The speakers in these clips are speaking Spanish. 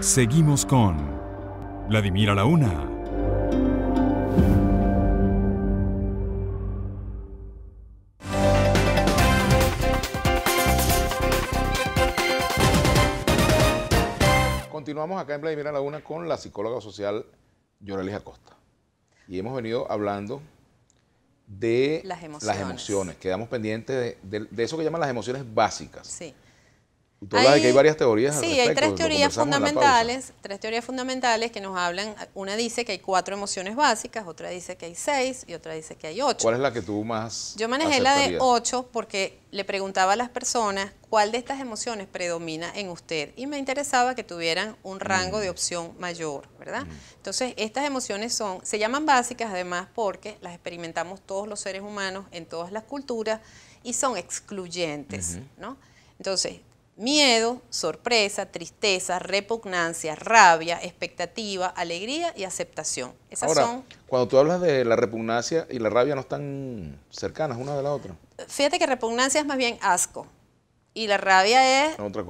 Seguimos con Vladimir a la Una. Continuamos acá en Vladimir a la Una con la psicóloga social Yorelis Acosta. Y hemos venido hablando de las emociones. Quedamos pendientes de eso que llaman las emociones básicas. Sí. Y tú hablas de que hay varias teorías al respecto. Sí, hay tres teorías fundamentales que nos hablan. Una dice que hay 4 emociones básicas, otra dice que hay 6 y otra dice que hay 8. ¿Cuál es la que tú más Yo manejé aceptarías? la de 8 porque le preguntaba a las personas cuál de estas emociones predomina en usted y me interesaba que tuvieran un rango de opción mayor, ¿verdad? Entonces, estas emociones se llaman básicas además porque las experimentamos todos los seres humanos en todas las culturas y son excluyentes, ¿no? Entonces, miedo, sorpresa, tristeza, repugnancia, rabia, expectativa, alegría y aceptación. Esas son. Cuando tú hablas de la repugnancia y la rabia, ¿no están cercanas una de la otra? Fíjate que repugnancia es más bien asco y la rabia es otra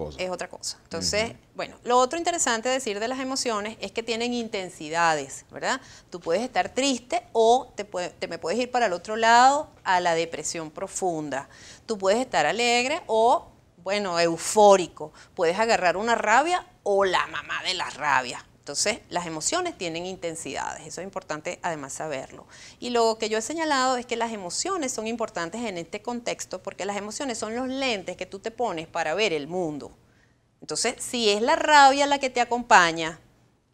cosa. Entonces, bueno, lo otro interesante de decir de las emociones es que tienen intensidades, ¿verdad? Tú puedes estar triste o me puedes ir para el otro lado a la depresión profunda. Tú puedes estar alegre o eufórico. Puedes agarrar una rabia o la mamá de la rabia. Entonces, las emociones tienen intensidades. Eso es importante además saberlo. Y lo que yo he señalado es que las emociones son importantes en este contexto porque las emociones son los lentes que tú te pones para ver el mundo. Entonces, si es la rabia la que te acompaña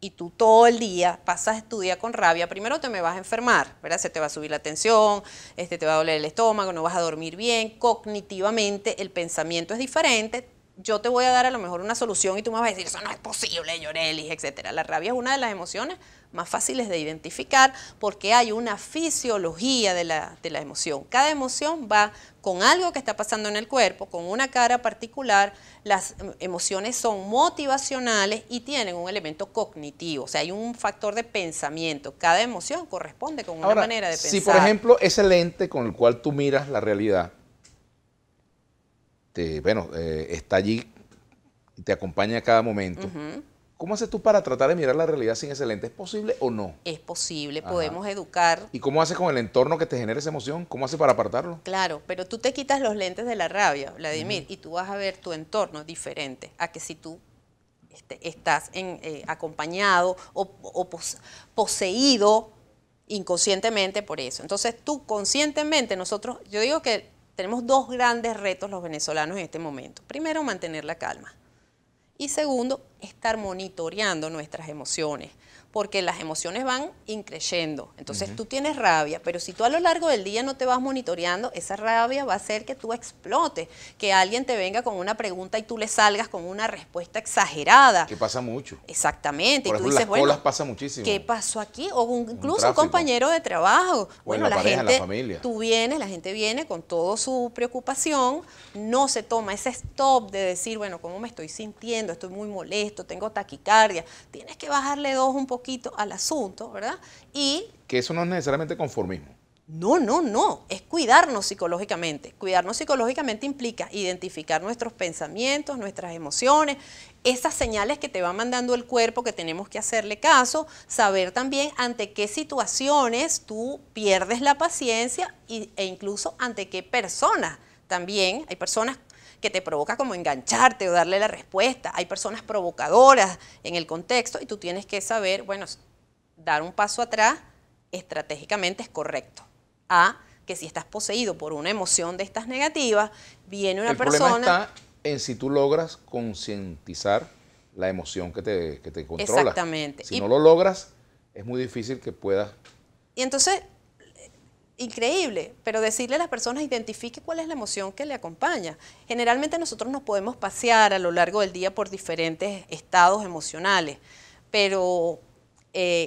y tú todo el día pasas tu día con rabia, primero te me vas a enfermar, ¿verdad? Se te va a subir la tensión, te va a doler el estómago, no vas a dormir bien, cognitivamente el pensamiento es diferente. Yo te voy a dar a lo mejor una solución y tú me vas a decir, eso no es posible, Yorelis, etcétera. La rabia es una de las emociones más fáciles de identificar porque hay una fisiología de la emoción. Cada emoción va con algo que está pasando en el cuerpo, con una cara particular. Las emociones son motivacionales y tienen un elemento cognitivo, o sea, hay un factor de pensamiento. Cada emoción corresponde con una manera de pensar. Si, por ejemplo, ese lente con el cual tú miras la realidad, está allí y te acompaña a cada momento, ¿cómo haces tú para tratar de mirar la realidad sin ese lente? ¿Es posible o no? Es posible, podemos educar. ¿Y cómo haces con el entorno que te genera esa emoción? ¿Cómo haces para apartarlo? Claro, pero tú te quitas los lentes de la rabia, Vladimir, y tú vas a ver tu entorno diferente a que si tú estás acompañado o poseído inconscientemente por eso. Entonces tú conscientemente, yo digo que tenemos 2 grandes retos los venezolanos en este momento. Primero, mantener la calma. Y segundo, estar monitoreando nuestras emociones, porque las emociones van increyendo. Entonces tú tienes rabia, pero si tú a lo largo del día no te vas monitoreando, esa rabia va a hacer que tú explotes, que alguien te venga con una pregunta y tú le salgas con una respuesta exagerada. Que pasa mucho. Exactamente. Por y tú ejemplo, dices, las colas pasa muchísimo. ¿Qué pasó aquí? O incluso un compañero de trabajo. La pareja, la familia. La gente viene con toda su preocupación, no se toma ese stop de decir, bueno, ¿cómo me estoy sintiendo? Estoy muy molesto, tengo taquicardia. Tienes que bajarle 2 un poquito al asunto, ¿verdad? Y que eso no es necesariamente conformismo. No, es cuidarnos psicológicamente. Cuidarnos psicológicamente implica identificar nuestros pensamientos, nuestras emociones, esas señales que te va mandando el cuerpo que tenemos que hacerle caso, saber también ante qué situaciones tú pierdes la paciencia e incluso ante qué personas también. Hay personas que te provoca como engancharte o darle la respuesta. Hay personas provocadoras en el contexto y tú tienes que saber, dar un paso atrás estratégicamente es correcto. Que si estás poseído por una emoción de estas negativas, viene una persona... El problema está en si tú logras concientizar la emoción que te controla. Exactamente. Si no lo logras, es muy difícil que puedas... Y entonces, increíble, pero decirle a las personas, identifique cuál es la emoción que le acompaña. Generalmente nosotros nos podemos pasear a lo largo del día por diferentes estados emocionales, pero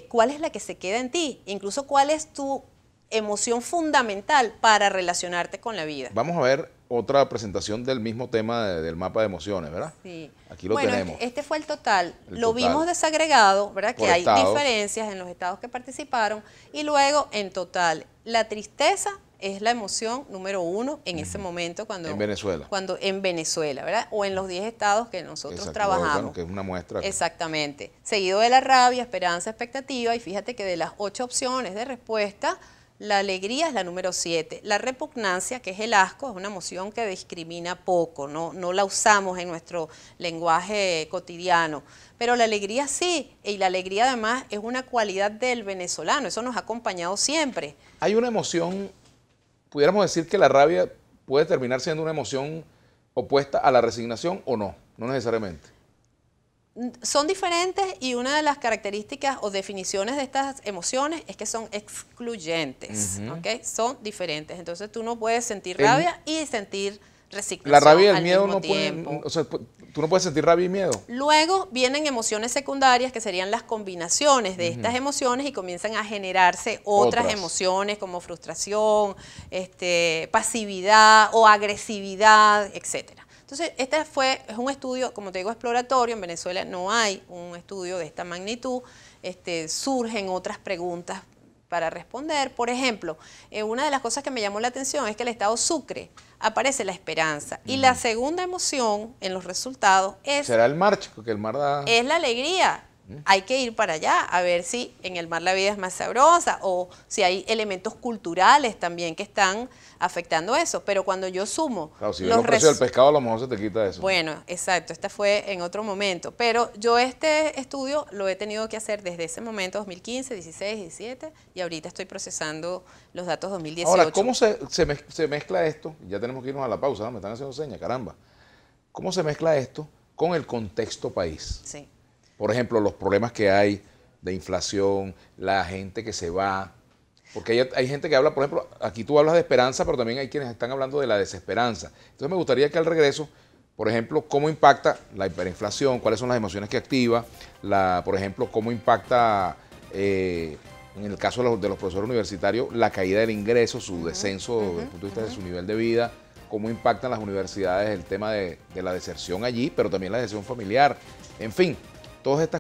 ¿cuál es la que se queda en ti? Incluso, ¿cuál es tu emoción fundamental para relacionarte con la vida? Vamos a ver otra presentación del mismo tema del mapa de emociones, ¿verdad? Sí. Aquí lo tenemos. Este fue el total. Lo vimos desagregado, ¿verdad? Que hay estados. Diferencias en los estados que participaron. Y luego, en total, la tristeza es la emoción número 1 en ese momento cuando... En Venezuela. Cuando en Venezuela, ¿verdad? O en los 10 estados que nosotros trabajamos. Bueno, que es una muestra. Exactamente. Seguido de la rabia, esperanza, expectativa, y fíjate que de las 8 opciones de respuesta, la alegría es la número 7. La repugnancia, que es el asco, es una emoción que discrimina poco, no la usamos en nuestro lenguaje cotidiano. Pero la alegría sí, y la alegría además es una cualidad del venezolano, eso nos ha acompañado siempre. Hay una emoción, pudiéramos decir que la rabia puede terminar siendo una emoción opuesta a la resignación o no necesariamente. Son diferentes y una de las características o definiciones de estas emociones es que son excluyentes, ¿ok? Son diferentes, entonces tú no puedes sentir rabia y sentir resignación. La rabia y el miedo no pueden, o sea, tú no puedes sentir rabia y miedo. Luego vienen emociones secundarias que serían las combinaciones de estas emociones y comienzan a generarse otras emociones como frustración, pasividad o agresividad, etcétera. Entonces, es un estudio, como te digo, exploratorio. En Venezuela no hay un estudio de esta magnitud. Surgen otras preguntas para responder. Por ejemplo, una de las cosas que me llamó la atención es que el estado Sucre aparece la esperanza. Y la segunda emoción en los resultados es... ¿Será el mar, chico? Que el mar da... Es la alegría. Hay que ir para allá a ver si en el mar la vida es más sabrosa o si hay elementos culturales también que están afectando eso. Pero cuando yo sumo... Claro, si ves los precios del pescado, a lo mejor se te quita eso. Bueno, exacto. Esta fue en otro momento. Pero yo este estudio lo he tenido que hacer desde ese momento, 2015, 16, 17, y ahorita estoy procesando los datos 2018. Ahora, ¿cómo se mezcla esto? Ya tenemos que irnos a la pausa, ¿no? Me están haciendo señas, caramba. ¿Cómo se mezcla esto con el contexto país? Sí. Por ejemplo, los problemas que hay de inflación, la gente que se va. Porque hay gente que habla, por ejemplo, aquí tú hablas de esperanza, pero también hay quienes están hablando de la desesperanza. Entonces me gustaría que al regreso, por ejemplo, cómo impacta la hiperinflación, cuáles son las emociones que activa, por ejemplo, cómo impacta, en el caso de los profesores universitarios, la caída del ingreso, su descenso desde el punto de vista de su nivel de vida, cómo impactan las universidades el tema de la deserción allí, pero también la deserción familiar, en fin. Todas estas